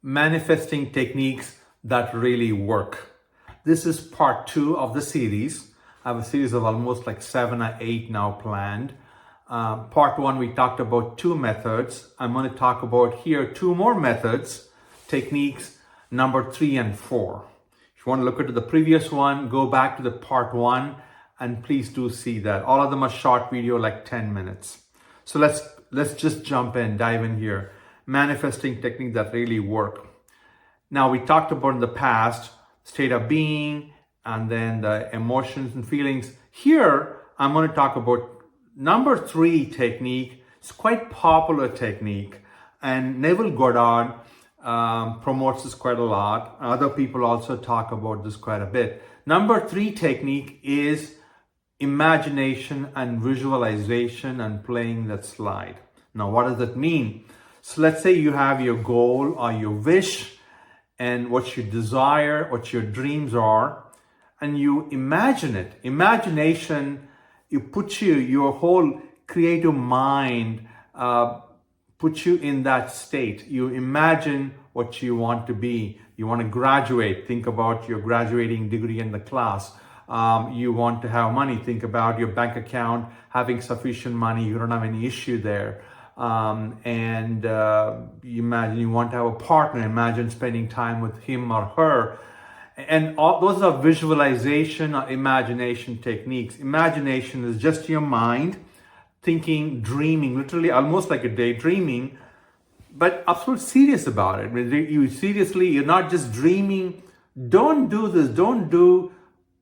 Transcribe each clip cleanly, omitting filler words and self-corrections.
manifesting techniques that really work. This is part 2 of the series. I have a series of almost like 7 or 8 now planned. Part 1, we talked about 2 methods. I'm going to talk about here 2 more methods, techniques, number 3 and 4. If you want to look at the previous one, go back to the part 1 and please do see that. All of them are short video, like 10 minutes. So let's just jump in, dive in here. Manifesting techniques that really work. Now, we talked about in the past state of being and then the emotions and feelings. Here, I'm going to talk about number 3 technique. It's quite popular technique, and 𝐕𝐈𝐃𝐄𝐒 Goddard promotes this quite a lot. Other people also talk about this quite a bit. Number 3 technique is imagination and visualization and playing that slide. Now, what does that mean? So let's say you have your goal or your wish and what you desire, what your dreams are, and you imagine it. Imagination, you put your whole creative mind, put you in that state. You imagine what you want to be. You want to graduate. Think about your graduating degree in the class. You want to have money. Think about your bank account having sufficient money. You don't have any issue there. You imagine you want to have a partner. Imagine spending time with him or her. And all those are visualization or imagination techniques. Imagination is just your mind thinking, dreaming, literally almost like a daydreaming, but absolutely serious about it. You're not just dreaming. Don't do this. Don't do,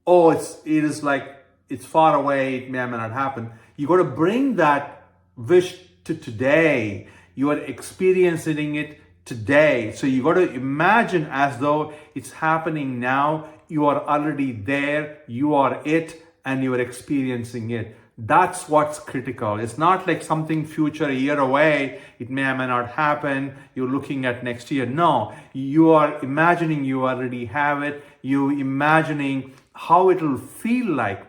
it is like, it's far away. It may or may not happen. You got to bring that wish to today. You are experiencing it today. So you got to imagine as though it's happening now. You are already there. You are it, and you are experiencing it. That's what's critical. It's not like something future, a year away. It may or may not happen. You're looking at next year. No, you are imagining you already have it. You imagining how it will feel like.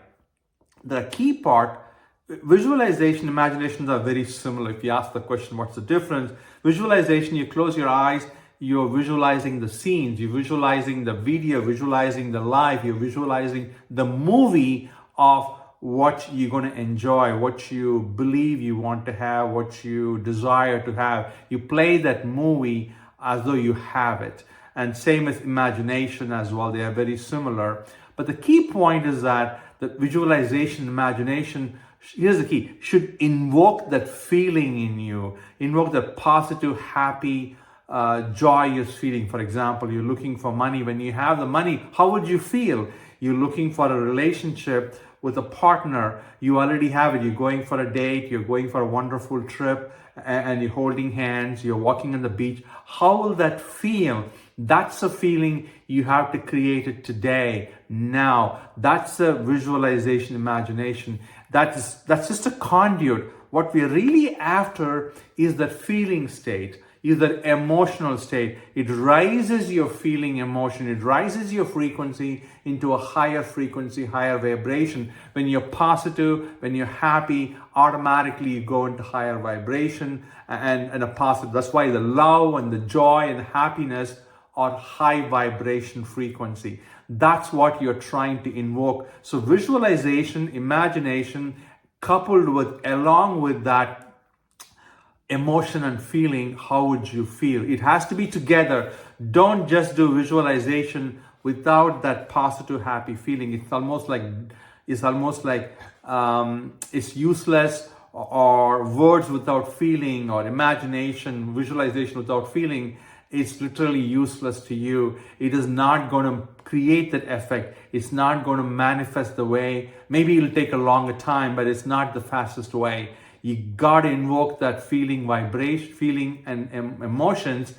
The key part, visualization, imaginations are very similar. If you ask the question, what's the difference? Visualization, you close your eyes, you're visualizing the scenes, you're visualizing the video, visualizing the life, you're visualizing the movie of what you're going to enjoy, what you believe you want to have, what you desire to have. You play that movie as though you have it. And same as imagination as well. They are very similar. But the key point is that the visualization, imagination, here's the key, should invoke that feeling in you, invoke that positive, happy, joyous feeling. For example, you're looking for money. When you have the money, how would you feel? You're looking for a relationship with a partner. You already have it. You're going for a date. You're going for a wonderful trip, and you're holding hands. You're walking on the beach. How will that feel? That's a feeling you have to create it today, now. That's a visualization, imagination. That's just a conduit. What we're really after is that feeling state, is that emotional state. It rises your feeling emotion. It rises your frequency into a higher frequency, higher vibration. When you're positive, when you're happy, automatically you go into higher vibration and a positive. That's why the love and the joy and happiness are high vibration frequency. That's what you're trying to invoke. So visualization, imagination, coupled with, along with that emotion and feeling, how would you feel? It has to be together. Don't just do visualization without that positive, happy feeling. It's almost like it's useless, or words without feeling, or imagination, visualization without feeling. It's literally useless to you. It is not going to create that effect. It's not going to manifest the way. Maybe it'll take a longer time, but it's not the fastest way. You got to invoke that feeling, vibration, feeling and emotions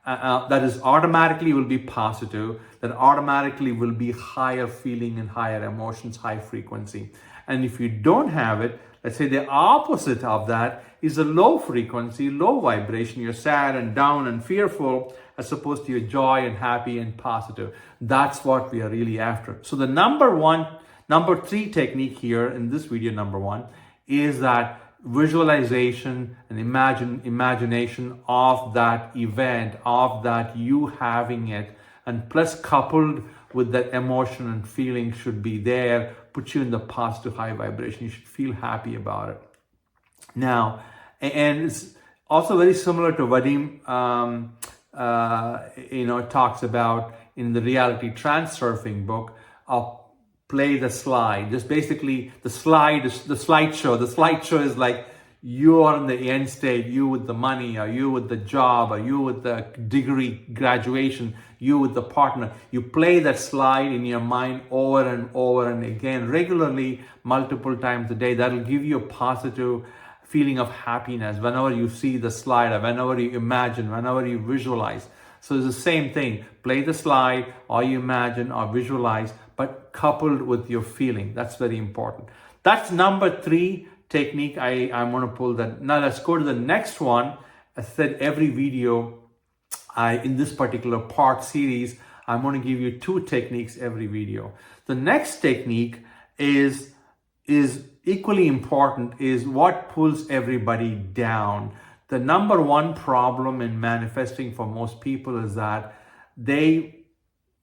that is automatically will be positive, that automatically will be higher feeling and higher emotions, high frequency. And if you don't have it, let's say the opposite of that is a low frequency, low vibration. You're sad and down and fearful, as opposed to your joy and happy and positive. That's what we are really after. So the number 3 technique here in this video, number 1, is that visualization and imagination of that event, of that you having it, and plus coupled with that emotion and feeling should be there, put you in the positive high vibration. You should feel happy about it. Now, and it's also very similar to Vadim, talks about in the reality transurfing book of play the slide. Just basically the slideshow. The slideshow is like you are in the end state, you with the money, or you with the job, or you with the degree graduation, you with the partner. You play that slide in your mind over and over and again, regularly, multiple times a day. That'll give you a positive feeling of happiness whenever you see the slide, or whenever you imagine, whenever you visualize. So it's the same thing. Play the slide, or you imagine or visualize, but coupled with your feeling. That's very important. That's number 3 technique. I'm going to pull that. Now let's go to the next one. I said every video, in this particular part series, I'm going to give you 2 techniques every video. The next technique is equally important, is what pulls everybody down. The number 1 problem in manifesting for most people is that they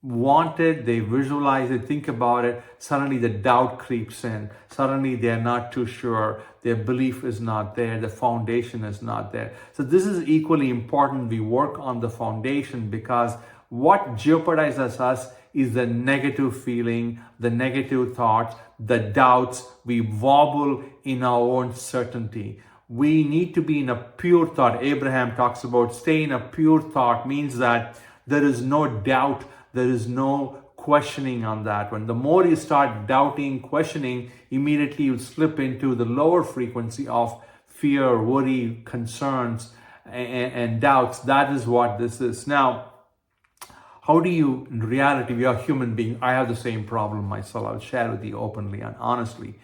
want it, they visualize it, think about it, suddenly the doubt creeps in. Suddenly they're not too sure, their belief is not there, the foundation is not there. So this is equally important. We work on the foundation, because what jeopardizes us is the negative feeling, the negative thoughts, the doubts. We wobble in our own certainty. We need to be in a pure thought. Abraham talks about stay in a pure thought, means that there is no doubt, there is no questioning on that one. The more you start doubting, questioning, immediately you slip into the lower frequency of fear, worry, concerns, and doubts. That is what this is. Now, how do you, in reality, we are human beings. I have the same problem myself. I'll share with you openly and honestly.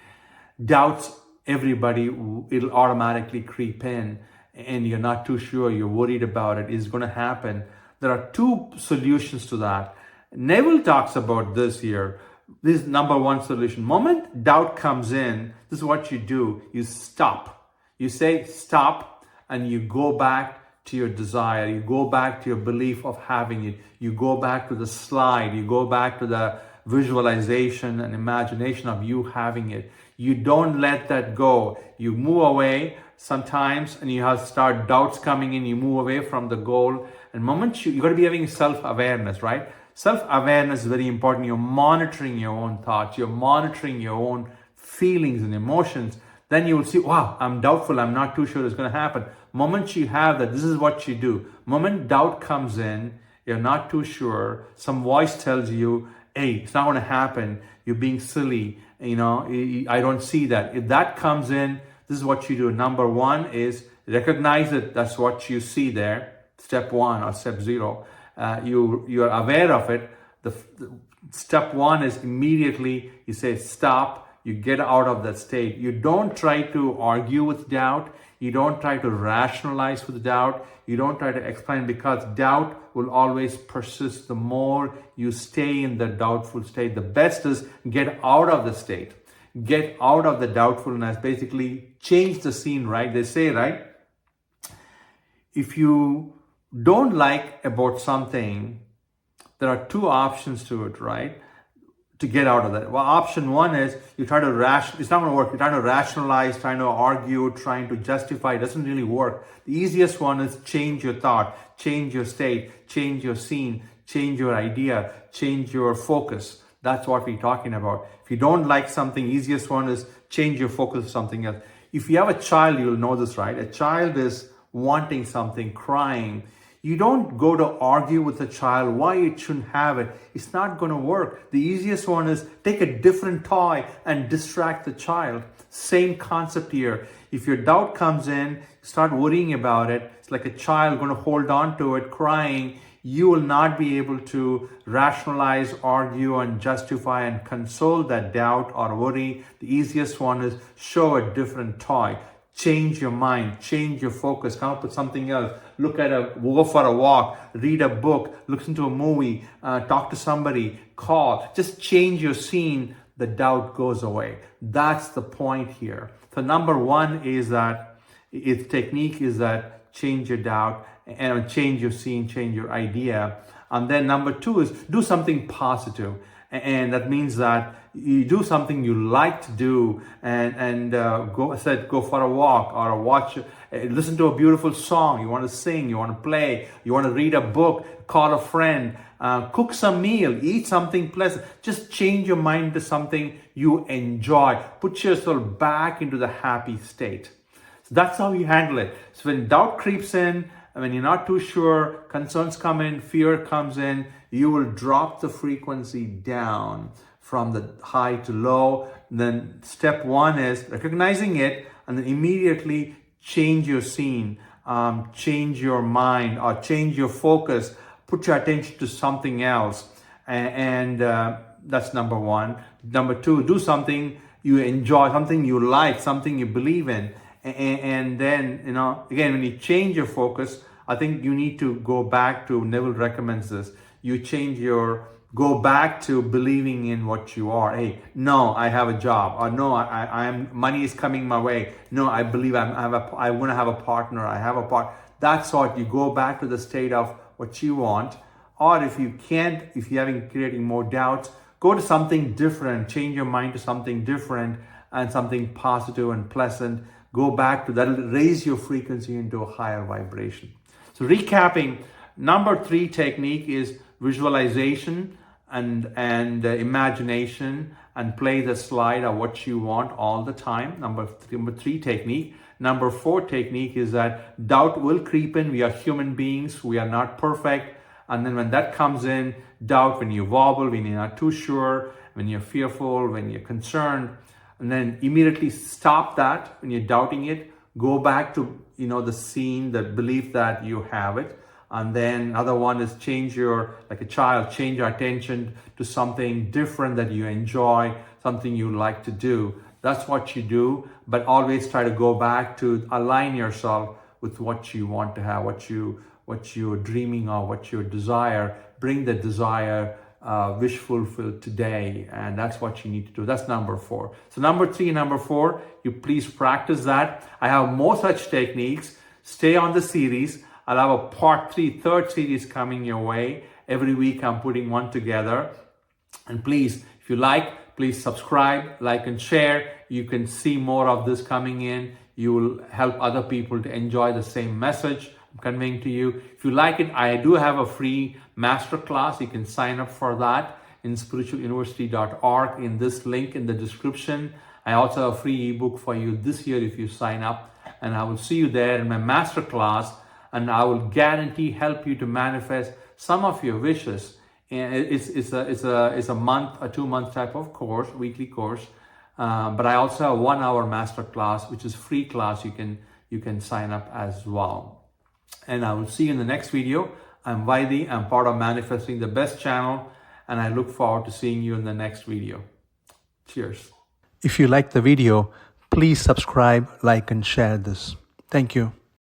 Doubts, everybody, it'll automatically creep in, and you're not too sure, you're worried about it. It's going to happen. There are 2 solutions to that. Neville talks about this here. This is number 1 solution. Moment doubt comes in, this is what you do. You stop. You say stop, and you go back to your desire. You go back to your belief of having it. You go back to the slide. You go back to the visualization and imagination of you having it. You don't let that go. You move away sometimes, and you have start doubts coming in. You move away from the goal. And moment you got to be having self-awareness, right? Self-awareness is very important. You're monitoring your own thoughts. You're monitoring your own feelings and emotions. Then you will see, wow, I'm doubtful. I'm not too sure it's going to happen. Moment you have that, this is what you do. Moment doubt comes in, you're not too sure. Some voice tells you, hey, it's not going to happen. You're being silly. I don't see that. If that comes in, this is what you do. Number 1 is recognize it. That's what you see there. Step 1 or step 0. You're aware of it. The step 1 is immediately you say stop. You get out of that state. You don't try to argue with doubt. You don't try to rationalize with doubt. You don't try to explain, because doubt will always persist. The more you stay in the doubtful state, the best is get out of the state. Get out of the doubtfulness. Basically change the scene, right? They say, right? If you don't like about something, there are 2 options to it, right? To get out of that. Well, option 1 is you try to it's not going to work. You're trying to rationalize, trying to argue, trying to justify. It doesn't really work. The easiest one is change your thought, change your state, change your scene, change your idea, change your focus. That's what we're talking about. If you don't like something, easiest one is change your focus to something else. If you have a child, you'll know this, right? A child is wanting something, crying. You don't go to argue with the child why it shouldn't have it. It's not going to work. The easiest one is take a different toy and distract the child. Same concept here. If your doubt comes in, start worrying about it. It's like a child going to hold on to it, crying. You will not be able to rationalize, argue, and justify and console that doubt or worry. The easiest one is show a different toy. Change your mind, change your focus, come up with something else. Go for a walk, read a book, listen to a movie, talk to somebody, call. Just change your scene. the doubt goes away. That's the point here. So number one is that its technique is that change your doubt and change your scene, change your idea. And then number two is do something positive. And that means that you do something you like to do and go for a walk or listen to a beautiful song. You want to sing, you want to play, you want to read a book, call a friend, cook some meal, eat something pleasant. Just change your mind to something you enjoy. Put yourself back into the happy state. So that's how you handle it. So when doubt creeps in, when you're not too sure, concerns come in, fear comes in, you will drop the frequency down from the high to low. Then step one is recognizing it and then immediately change your scene, change your mind or change your focus, put your attention to something else. And that's number one. Number two, do something you enjoy, something you like, something you believe in. And then, again, when you change your focus, I think you need to go back to, Neville recommends this, go back to believing in what you are. Hey, no, I have a job, or no, money is coming my way. No, I believe I want to have a partner. I have a partner. That's what you go back to the state of what you want. Or if you can't, if you're creating more doubts, go to something different, change your mind to something different and something positive and pleasant. Go back to that, it'll raise your frequency into a higher vibration. So recapping, number three technique is visualization and imagination and play the slide of what you want all the time. Number three technique. Number four technique is that doubt will creep in. We are human beings. We are not perfect. And then when that comes in, doubt, when you wobble, when you're not too sure, when you're fearful, when you're concerned, and then immediately stop that when you're doubting it. Go back to, the scene, the belief that you have it. And then another one is like a child, change your attention to something different that you enjoy, something you like to do. That's what you do, but always try to go back to align yourself with what you want to have, what you're dreaming of, what you desire. Bring the desire, wish fulfilled today, and that's what you need to do. That's number four. So number three and number four, you please practice that. I have more such techniques. Stay on the series. I'll have a part 3, third series coming your way. Every week I'm putting one together. And please, if you like, please subscribe, like and share. You can see more of this coming in. You will help other people to enjoy the same message I'm conveying to you. If you like it, I do have a free masterclass. You can sign up for that in spiritualuniversity.org in this link in the description. I also have a free ebook for you this year if you sign up. And I will see you there in my masterclass. And I will guarantee help you to manifest some of your wishes. And it's a month, a 2-month type of course, weekly course. But I also have a 1-hour master class, which is free class. You can sign up as well. And I will see you in the next video. I'm 𝐷𝐼. I'm part of Manifesting the Best channel. And I look forward to seeing you in the next video. Cheers. If you like the video, please subscribe, like, and share this. Thank you.